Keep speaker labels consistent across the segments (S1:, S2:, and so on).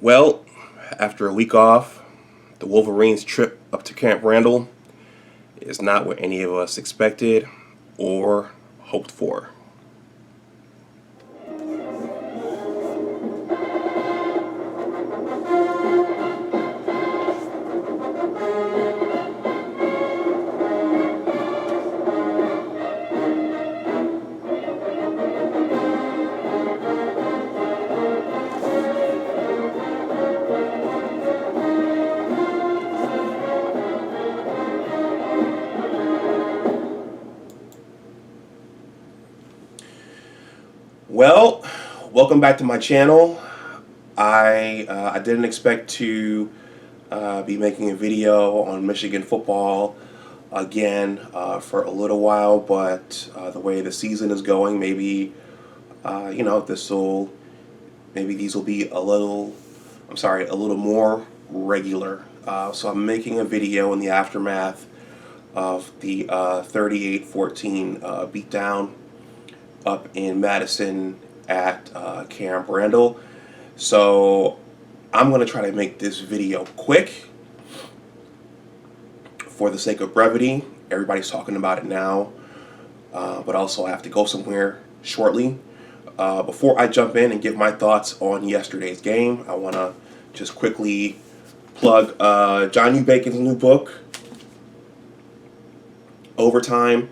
S1: Well, after a week off, the Wolverines' trip up to Camp Randall is not what any of us expected or hoped for. Well, welcome back to my channel. I didn't expect to be making a video on Michigan football again for a little while, but the way the season is going, maybe this will maybe these will be a little more regular. So I'm making a video in the aftermath of the 38-14 beatdown up in Madison at Camp Randall. So I'm going to try to make this video quick for the sake of brevity. Everybody's talking about it now, but also I have to go somewhere shortly. Before I jump in and give my thoughts on yesterday's game, I want to just quickly plug John U. Bacon's new book, Overtime,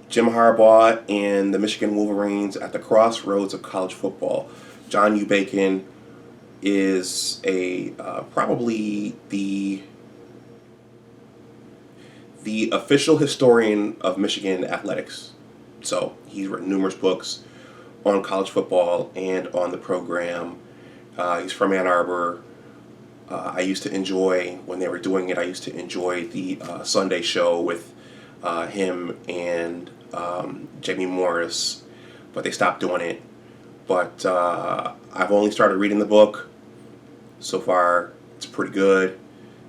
S1: Jim Harbaugh and the Michigan Wolverines at the Crossroads of College Football. John U. Bacon is probably the official historian of Michigan athletics. So he's written numerous books on college football and on the program. He's from Ann Arbor. I used to enjoy, when they were doing it, I used to enjoy the Sunday show with him and Jamie Morris, but they stopped doing it. But I've only started reading the book. So far, it's pretty good.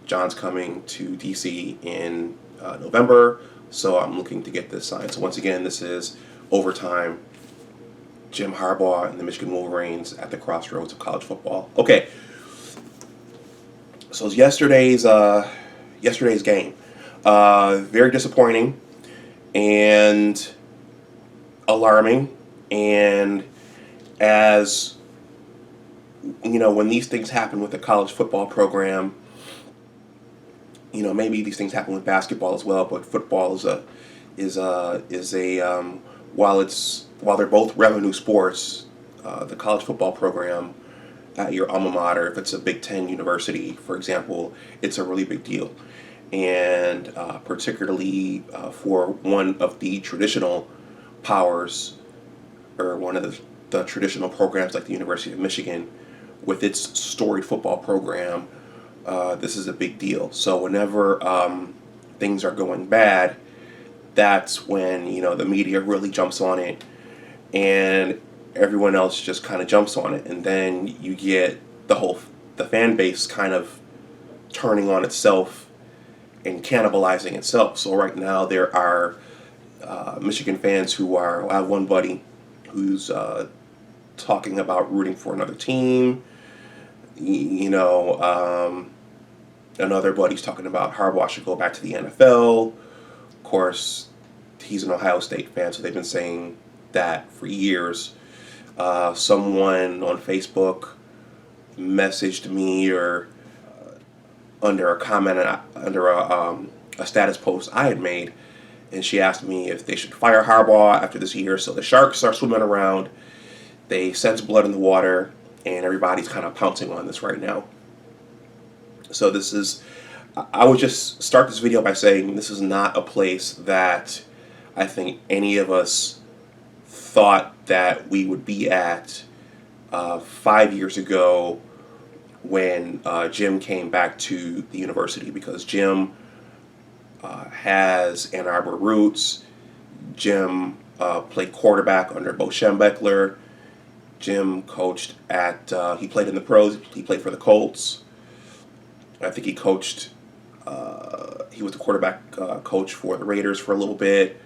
S1: John's coming to DC in November, so I'm looking to get this signed. So once again, this is Overtime, Jim Harbaugh and the Michigan Wolverines at the Crossroads of College Football. Okay, so it's yesterday's game. Very disappointing and alarming, and as you know, when these things happen with the college football program, maybe these things happen with basketball as well, but football is a while they're both revenue sports, the college football program at your alma mater, if it's a Big Ten university, for example, it's a really big deal. And particularly for one of the traditional powers, or one of the traditional programs like the University of Michigan, with its storied football program, this is a big deal. So whenever things are going bad, that's when the media really jumps on it, and everyone else just kind of jumps on it, and then you get the fan base kind of turning on itself and cannibalizing itself. So right now there are Michigan fans I have one buddy who's talking about rooting for another team. Another buddy's talking about Harbaugh should go back to the NFL. Of course, he's an Ohio State fan, so they've been saying that for years. Someone on Facebook messaged me, or under a comment under a status post I had made, and she asked me if they should fire Harbaugh after this year. So the Sharks are swimming around, they sense blood in the water, and everybody's kind of pouncing on this right now. So I would just start this video by saying this is not a place that I think any of us thought that we would be at 5 years ago when Jim came back to the university, because Jim has Ann Arbor roots. Jim played quarterback under Bo Schembechler. Jim coached he played in the pros. He played for the Colts. I think he coached, he was the quarterback coach for the Raiders for a little bit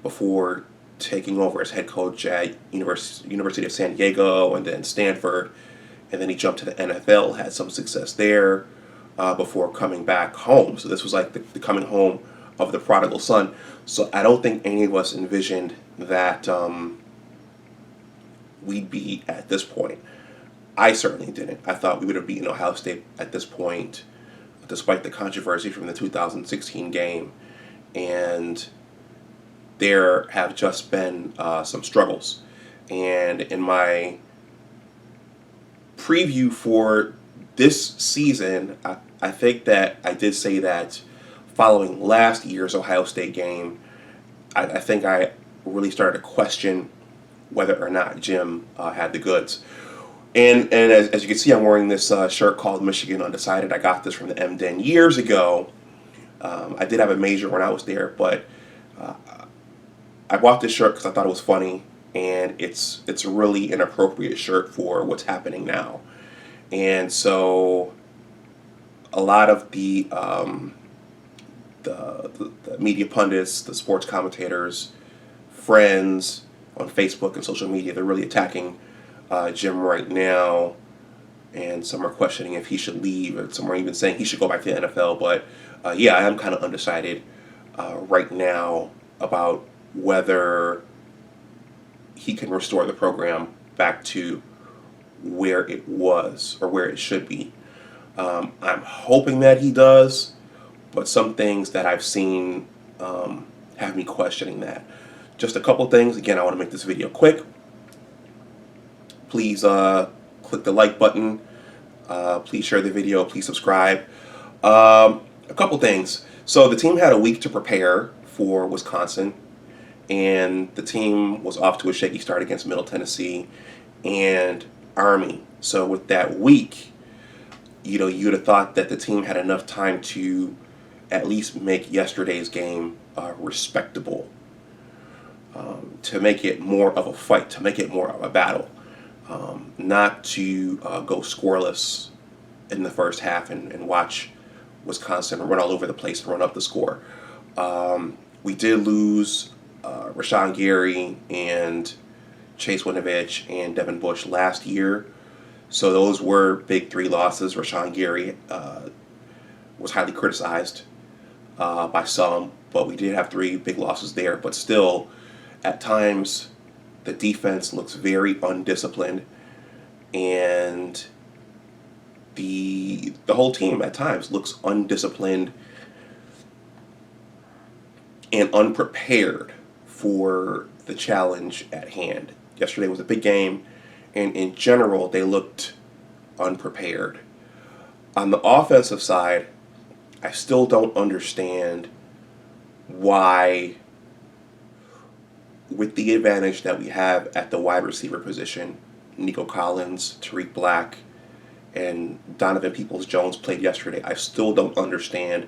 S1: before taking over as head coach at University of San Diego and then Stanford and then he jumped to the NFL, had some success there before coming back home. So this was like the coming home of the prodigal son. So I don't think any of us envisioned that we'd be at this point. I certainly didn't. I thought we would have beaten Ohio State at this point, despite the controversy from the 2016 game. And there have just been some struggles. And in my preview for this season, I think that I did say that following last year's Ohio State game, I think I really started to question whether or not Jim had the goods. And as you can see, I'm wearing this shirt called Michigan Undecided. I got this from the MDN years ago. I did have a major when I was there, but I bought this shirt because I thought it was funny, and it's really an appropriate shirt for what's happening now. And so a lot of the media pundits, the sports commentators, friends on Facebook and social media, they're really attacking Jim right now, and some are questioning if he should leave, and some are even saying he should go back to the NFL. But yeah, I am kind of undecided right now about whether he can restore the program back to where it was or where it should be. I'm hoping that he does, but some things that I've seen have me questioning that. Just a couple things. Again, I want to make this video quick. Please click the like button. Please share the video. Please subscribe. A couple things. So the team had a week to prepare for Wisconsin, and the team was off to a shaky start against Middle Tennessee and Army. So with that week, you'd have thought that the team had enough time to at least make yesterday's game respectable, to make it more of a fight, to make it more of a battle. Not to go scoreless in the first half and watch Wisconsin run all over the place and run up the score. We did lose Rashawn Gary and Chase Winovich and Devin Bush last year. So those were big three losses. Rashawn Gary was highly criticized by some, but we did have three big losses there. But still, at times, the defense looks very undisciplined, and the whole team at times looks undisciplined and unprepared for the challenge at hand. Yesterday was a big game, and in general, they looked unprepared. On the offensive side, I still don't understand why, with the advantage that we have at the wide receiver position, Nico Collins, Tariq Black, and Donovan Peoples-Jones played yesterday. I still don't understand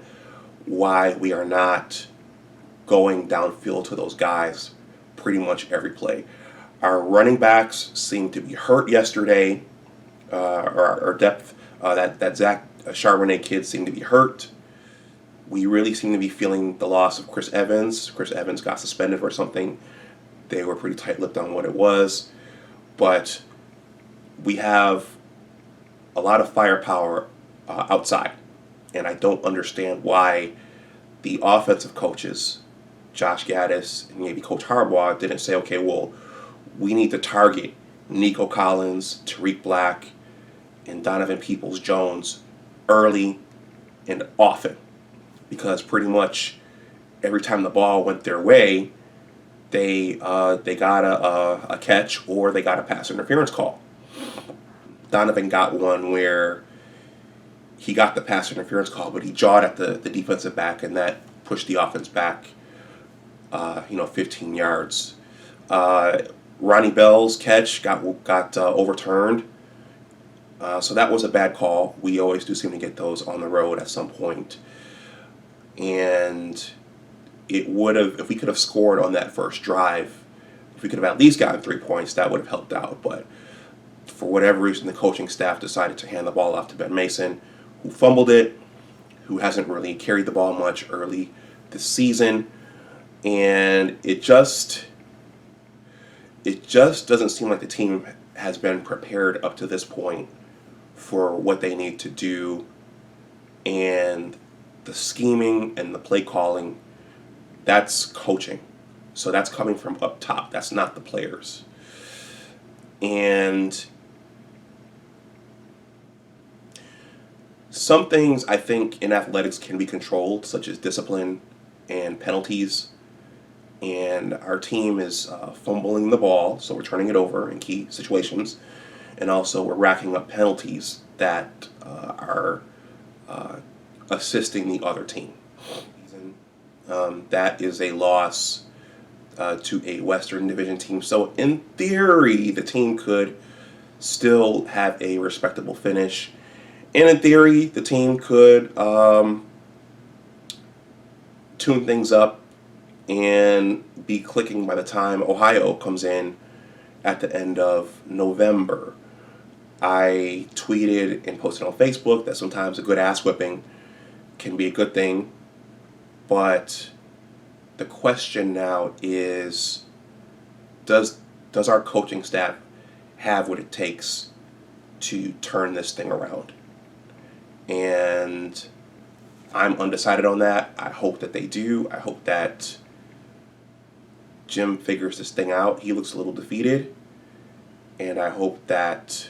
S1: why we are not going downfield to those guys pretty much every play. Our running backs seem to be hurt yesterday. Our depth, that Zach Charbonnet kid seemed to be hurt. We really seem to be feeling the loss of Chris Evans. Chris Evans got suspended for something. They were pretty tight-lipped on what it was. But we have a lot of firepower outside. And I don't understand why the offensive coaches, Josh Gaddis and maybe Coach Harbaugh, didn't say, okay, well, we need to target Nico Collins, Tariq Black, and Donovan Peoples-Jones early and often. Because pretty much every time the ball went their way, they got a catch or they got a pass interference call. Donovan got one where he got the pass interference call, but he jawed at the defensive back, and that pushed the offense back, 15 yards. Ronnie Bell's catch got overturned, so that was a bad call. We always do seem to get those on the road at some point. And it would have, if we could have scored on that first drive, if we could have at least gotten 3 points, that would have helped out. But for whatever reason, the coaching staff decided to hand the ball off to Ben Mason, who fumbled it, who hasn't really carried the ball much early this season. And it just doesn't seem like the team has been prepared up to this point for what they need to do, and the scheming and the play calling, that's coaching. So that's coming from up top. That's not the players. And some things I think in athletics can be controlled, such as discipline and penalties. And our team is fumbling the ball, so we're turning it over in key situations. And also we're racking up penalties that are assisting the other team. That is a loss to a Western Division team. So in theory, the team could still have a respectable finish. And in theory, the team could tune things up and be clicking by the time Ohio comes in at the end of November. I tweeted and posted on Facebook that sometimes a good ass whipping can be a good thing, but the question now is, does our coaching staff have what it takes to turn this thing around? And I'm undecided on that. I hope that they do. I hope that Jim figures this thing out. He looks a little defeated, and I hope that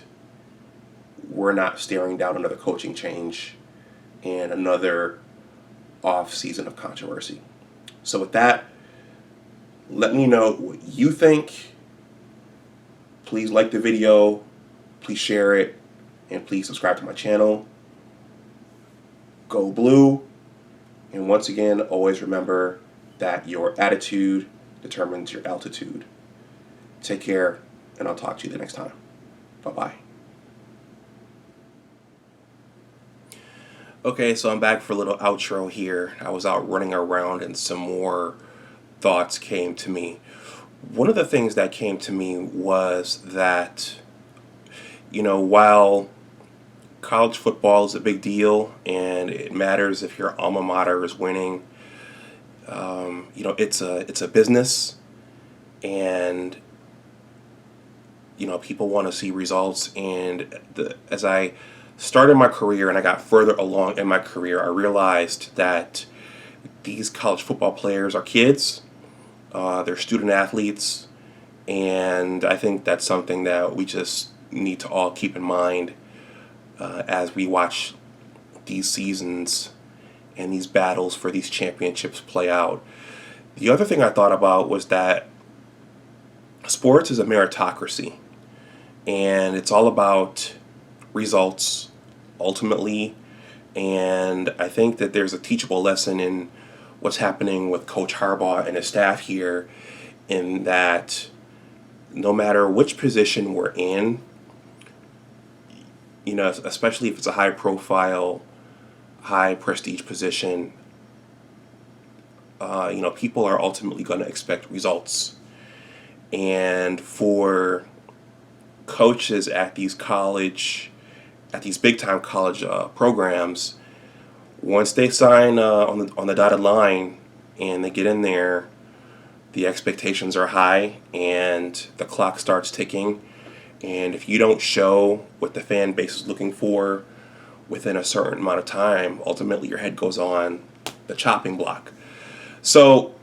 S1: we're not staring down another coaching change and another off season of controversy. So with that, let me know what you think. Please like the video, please share it, and please subscribe to my channel. Go Blue. And once again, always remember that your attitude determines your altitude. Take care, and I'll talk to you the next time. Bye-bye. Okay, so I'm back for a little outro here. I was out running around and some more thoughts came to me. One of the things that came to me was that, while college football is a big deal and it matters if your alma mater is winning, it's a business, and people want to see results. And as I started my career and I got further along in my career, I realized that these college football players are kids. They're student athletes, and I think that's something that we just need to all keep in mind as we watch these seasons and these battles for these championships play out. The other thing I thought about was that sports is a meritocracy, and it's all about results ultimately. And I think that there's a teachable lesson in what's happening with Coach Harbaugh and his staff here, in that no matter which position we're in, especially if it's a high profile, high prestige position, people are ultimately going to expect results. And for coaches at these big time college programs, once they sign on the dotted line and they get in there, the expectations are high and the clock starts ticking. And if you don't show what the fan base is looking for within a certain amount of time, ultimately your head goes on the chopping block. So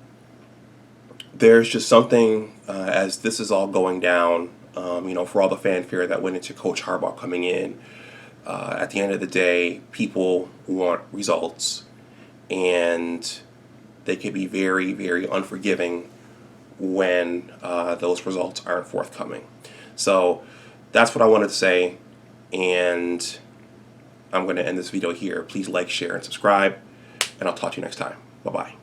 S1: there's just something, as this is all going down, for all the fanfare that went into Coach Harbaugh coming in, at the end of the day, people want results, and they can be very, very unforgiving when those results aren't forthcoming. So that's what I wanted to say, and I'm going to end this video here. Please like, share, and subscribe, and I'll talk to you next time. Bye-bye.